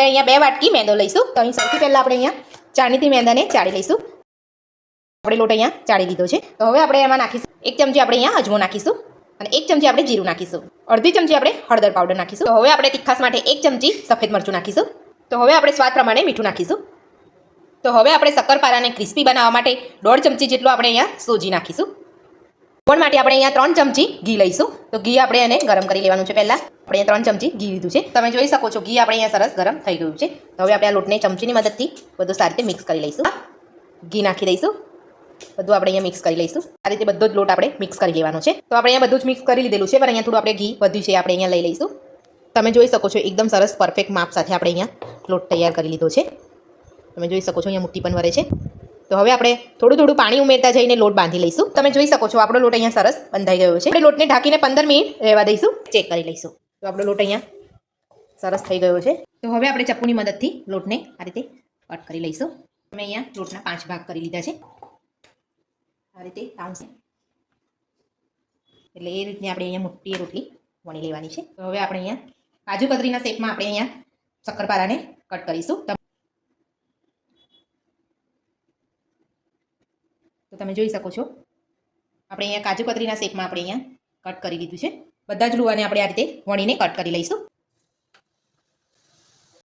અહીંયા 2 વાટકી મેંદો લઈશું. તો અહીં સૌથી પહેલાં આપણે અહીંયા ચાળણીથી મેંદાને ચાળી લઈશું. આપણે લોટ અહીંયા ચાળી લીધો છે. તો હવે આપણે એમાં નાખીશું 1 ચમચી આપણે અહીંયા અજમો નાખીશું અને 1 ચમચી આપણે જીરું નાખીશું. અડધી ચમચી આપણે હળદર પાવડર નાખીશું. તો હવે આપણે તીખાસ માટે 1 ચમચી સફેદ મરચું નાખીશું. તો હવે આપણે સ્વાદ પ્રમાણે મીઠું નાખીશું. તો હવે આપણે શક્કરપારાને ક્રિસ્પી બનાવવા માટે 1/2 ચમચી જેટલું આપણે અહીંયા સોજી નાખીશું. ગોળ માટે આપણે અહીંયા 3 ચમચી ઘી લઈશું. તો ઘી આપણે એને ગરમ કરી લેવાનું છે. પહેલાં આપણે અહીંયા 3 ચમચી ઘી લીધું છે. તમે જોઈ શકો છો ઘી આપણે અહીંયા સરસ ગરમ થઈ ગયું છે. તો હવે આપણે આ લોટને ચમચીની મદદથી બધું સારી રીતે મિક્સ કરી લઈશું. ઘી નાખી દઈશું. બધું આપણે અહીંયા મિક્સ કરી લઈશું. આ રીતે બધો જ લોટ આપણે મિક્સ કરી લેવાનો છે. તો આપણે અહીંયા બધું જ મિક્સ કરી લીધેલું છે, પણ અહીંયા થોડું આપણે ઘી વધ્યું છે, આપણે અહીંયા લઈ લઈશું. તમે જોઈ શકો છો એકદમ સરસ પરફેક્ટ માપ સાથે આપણે અહીંયા લોટ તૈયાર કરી લીધો છે. તમે જોઈ શકો છો અહીંયા મુઠ્ઠી પણ વરે છે. તો હવે આપણે થોડું પાણી ઉમેરતા જઈને લોટ બાંધી લઈશું. તમે જોઈ શકો છો આપણો લોટ અહીંયા સરસ બંધાઈ ગયો છે. આપણે લોટને ઢાંકીને 15 મિનિટ રહેવા દઈશું. ચેક કરી લઈશું. તો આપણો લોટ અહીંયા સરસ થઈ ગયો છે. તો હવે આપણે ચપ્પુની મદદથી લોટને આ રીતે કટ કરી લઈશું. અમે અહીંયા લોટના 5 ભાગ કરી લીધા છે. આ રીતે કાઉન્સ એટલે એ રીતની આપણે અહીંયા મોટી રોટલી વણી લેવાની છે. તો હવે આપણે અહીંયા કાજુ કતરીના શેપમાં આપણે અહીંયા શક્કરપારાને કટ કરીશું. તો તમે જોઈ શકો છો આપણે અહીંયા કાજુ કતરીના શેપમાં આપણે અહીંયા કટ કરી લીધું છે. બધા જ લુવાને આપણે આ રીતે વણીને કટ કરી લઈશું.